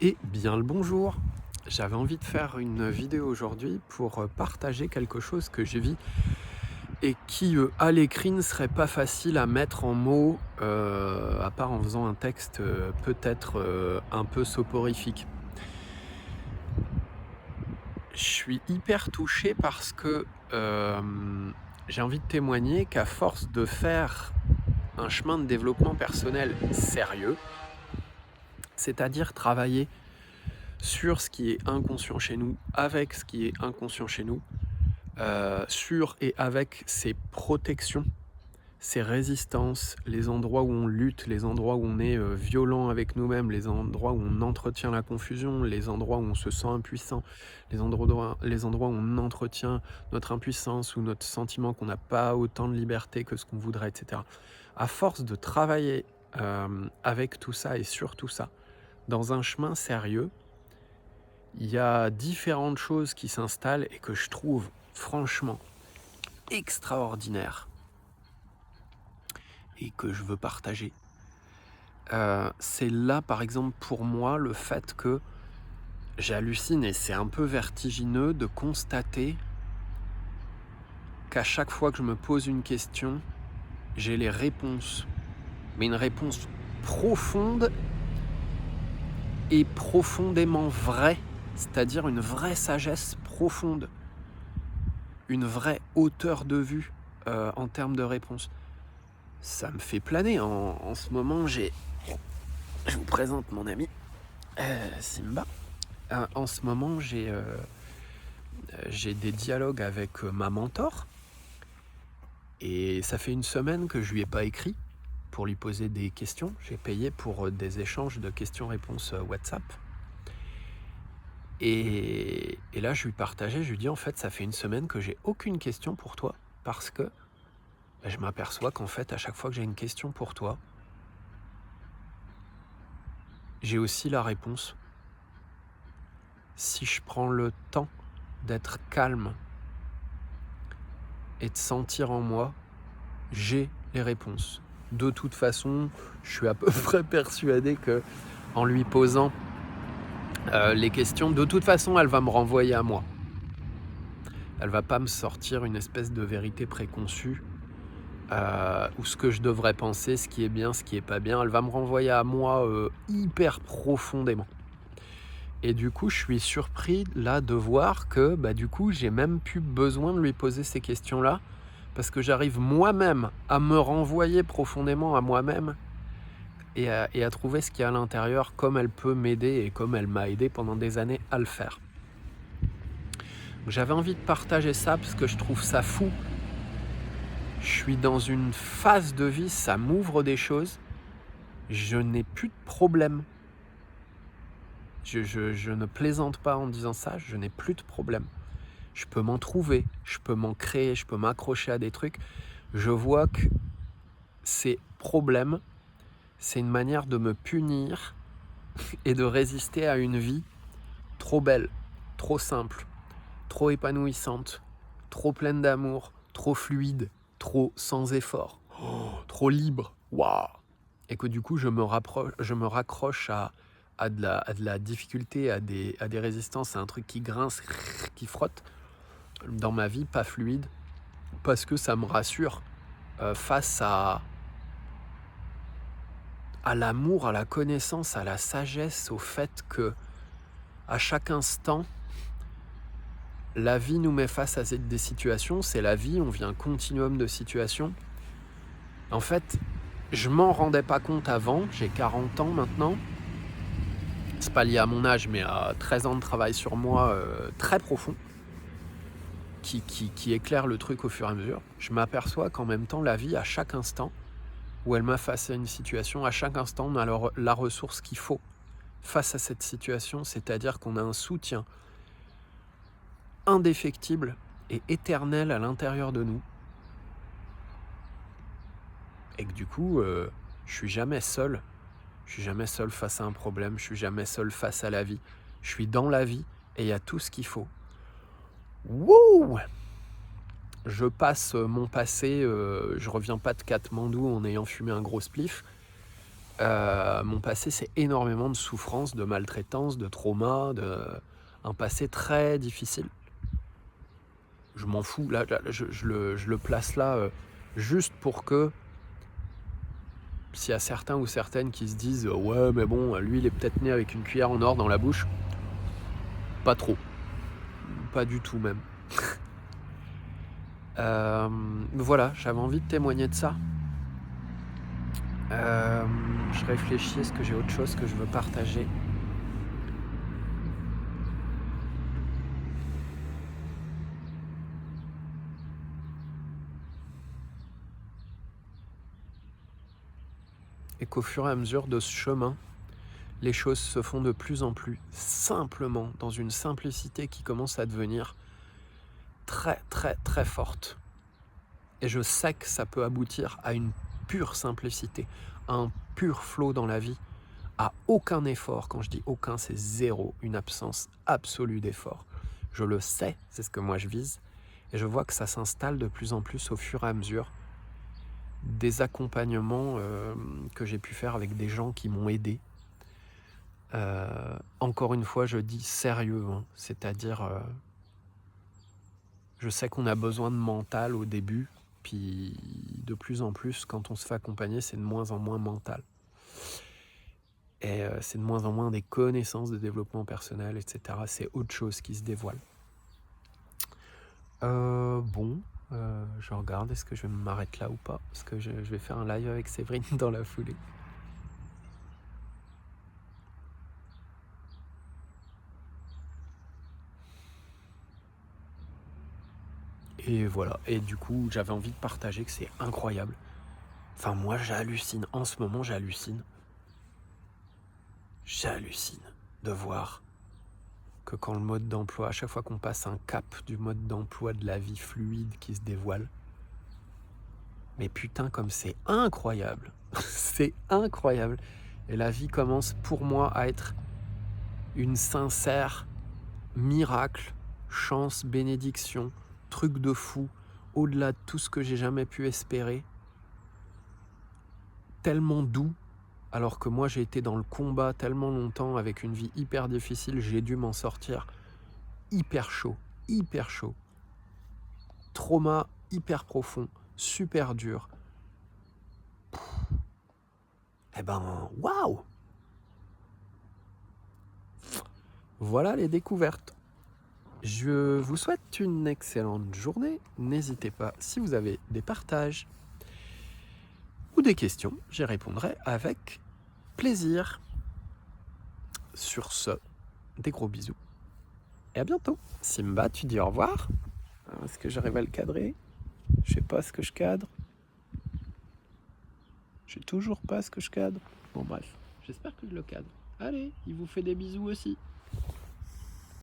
Et bien le bonjour. J'avais envie de faire une vidéo aujourd'hui pour partager quelque chose que j'ai vu et qui, à l'écrit, ne serait pas facile à mettre en mots, à part en faisant un texte, peut-être, un peu soporifique. Je suis hyper touché parce que, j'ai envie de témoigner qu'à force de faire un chemin de développement personnel sérieux, c'est-à-dire travailler sur ce qui est inconscient chez nous, avec ce qui est inconscient chez nous, sur et avec ses protections, ses résistances, les endroits où on lutte, les endroits où on est violent avec nous-mêmes, les endroits où on entretient la confusion, les endroits où on se sent impuissant, les endroits où on entretient notre impuissance ou notre sentiment qu'on n'a pas autant de liberté que ce qu'on voudrait, etc. À force de travailler avec tout ça et sur tout ça, dans un chemin sérieux, il y a différentes choses qui s'installent et que je trouve franchement extraordinaires et que je veux partager. C'est là, par exemple, pour moi, le fait que j'hallucine et c'est un peu vertigineux de constater qu'à chaque fois que je me pose une question, j'ai les réponses. Mais une réponse profonde et profondément vraie, c'est-à-dire une vraie sagesse profonde, une vraie hauteur de vue en termes de réponse. Ça me fait planer. En ce moment, je vous présente mon ami Simba. En ce moment, j'ai des dialogues avec ma mentor. Et ça fait une semaine que je lui ai pas écrit pour lui poser des questions. J'ai payé pour des échanges de questions-réponses WhatsApp. Et là, je lui partageais, je lui dis en fait, ça fait une semaine que j'ai aucune question pour toi parce que je m'aperçois qu'en fait, à chaque fois que j'ai une question pour toi, j'ai aussi la réponse. Si je prends le temps d'être calme et de sentir en moi, j'ai les réponses. De toute façon, je suis à peu près persuadé que en lui posant les questions, de toute façon, elle va me renvoyer à moi. Elle va pas me sortir une espèce de vérité préconçue ou ce que je devrais penser, ce qui est bien, ce qui est pas bien. Elle va me renvoyer à moi hyper profondément. Et du coup, je suis surpris là de voir que du coup, j'ai même plus besoin de lui poser ces questions-là parce que j'arrive moi-même à me renvoyer profondément à moi-même et à trouver ce qu'il y a à l'intérieur, comme elle peut m'aider et comme elle m'a aidé pendant des années à le faire. J'avais envie de partager ça parce que je trouve ça fou. Je suis dans une phase de vie, ça m'ouvre des choses. Je n'ai plus de problème. Je ne plaisante pas en disant ça, je n'ai plus de problème. Je peux m'en trouver, je peux m'en créer, je peux m'accrocher à des trucs. Je vois que ces problèmes, c'est une manière de me punir et de résister à une vie trop belle, trop simple, trop épanouissante, trop pleine d'amour, trop fluide, trop sans effort, trop libre. Waouh! Et que du coup, je me raccroche à de la difficulté, à des résistances, à un truc qui grince, qui frotte dans ma vie, pas fluide, parce que ça me rassure face à l'amour, à la connaissance, à la sagesse, au fait que à chaque instant, la vie nous met face à des situations, c'est la vie, on vit un continuum de situations. En fait, je m'en rendais pas compte avant, j'ai 40 ans maintenant. C'est pas lié à mon âge, mais à 13 ans de travail sur moi très profond, qui éclaire le truc au fur et à mesure. Je m'aperçois qu'en même temps, la vie, à chaque instant, où elle m'a face à une situation, à chaque instant, on a la ressource qu'il faut face à cette situation, c'est-à-dire qu'on a un soutien indéfectible et éternel à l'intérieur de nous. Et que du coup, je suis jamais seul. Je suis jamais seul face à un problème, je suis jamais seul face à la vie. Je suis dans la vie et il y a tout ce qu'il faut. Wouh! Je passe mon passé, je reviens pas de Katmandou en ayant fumé un gros spliff. Mon passé, c'est énormément de souffrance, de maltraitance, de trauma, un passé très difficile. Je m'en fous, là, je le place là juste pour que s'il y a certains ou certaines qui se disent ouais mais bon, lui il est peut-être né avec une cuillère en or dans la bouche, pas trop, pas du tout même. Voilà, j'avais envie de témoigner de ça. Je réfléchis, est-ce que j'ai autre chose que je veux partager? Et qu'au fur et à mesure de ce chemin, les choses se font de plus en plus simplement, dans une simplicité qui commence à devenir très très très forte. Et je sais que ça peut aboutir à une pure simplicité, à un pur flow dans la vie, à aucun effort. Quand je dis aucun, c'est zéro, une absence absolue d'effort. Je le sais, c'est ce que moi je vise, et je vois que ça s'installe de plus en plus au fur et à mesure des accompagnements que j'ai pu faire avec des gens qui m'ont aidé. Encore une fois, je dis sérieux, hein, c'est-à-dire je sais qu'on a besoin de mental au début, puis de plus en plus, quand on se fait accompagner, c'est de moins en moins mental. Et c'est de moins en moins des connaissances de développement personnel, etc. C'est autre chose qui se dévoile. Je regarde, est-ce que je vais m'arrêter là ou pas? Parce que je vais faire un live avec Séverine dans la foulée. Et voilà, et du coup, j'avais envie de partager que c'est incroyable. Enfin, moi, j'hallucine. En ce moment, j'hallucine. J'hallucine de voir que quand le mode d'emploi, à chaque fois qu'on passe un cap du mode d'emploi de la vie fluide qui se dévoile, mais putain comme c'est incroyable, c'est incroyable. Et la vie commence pour moi à être une sincère miracle, chance, bénédiction, truc de fou, au-delà de tout ce que j'ai jamais pu espérer. Tellement doux, alors que moi j'ai été dans le combat tellement longtemps avec une vie hyper difficile, j'ai dû m'en sortir hyper chaud, trauma hyper profond, super dur. Eh ben, waouh! Voilà les découvertes. Je vous souhaite une excellente journée. N'hésitez pas, si vous avez des partages ou des questions, j'y répondrai avec plaisir. Sur ce, des gros bisous et à bientôt. Simba, tu dis au revoir. Est-ce que j'arrive à le cadrer? Je sais pas ce que je cadre. Je sais toujours pas ce que je cadre. Bon bref, j'espère que je le cadre. Allez, il vous fait des bisous aussi.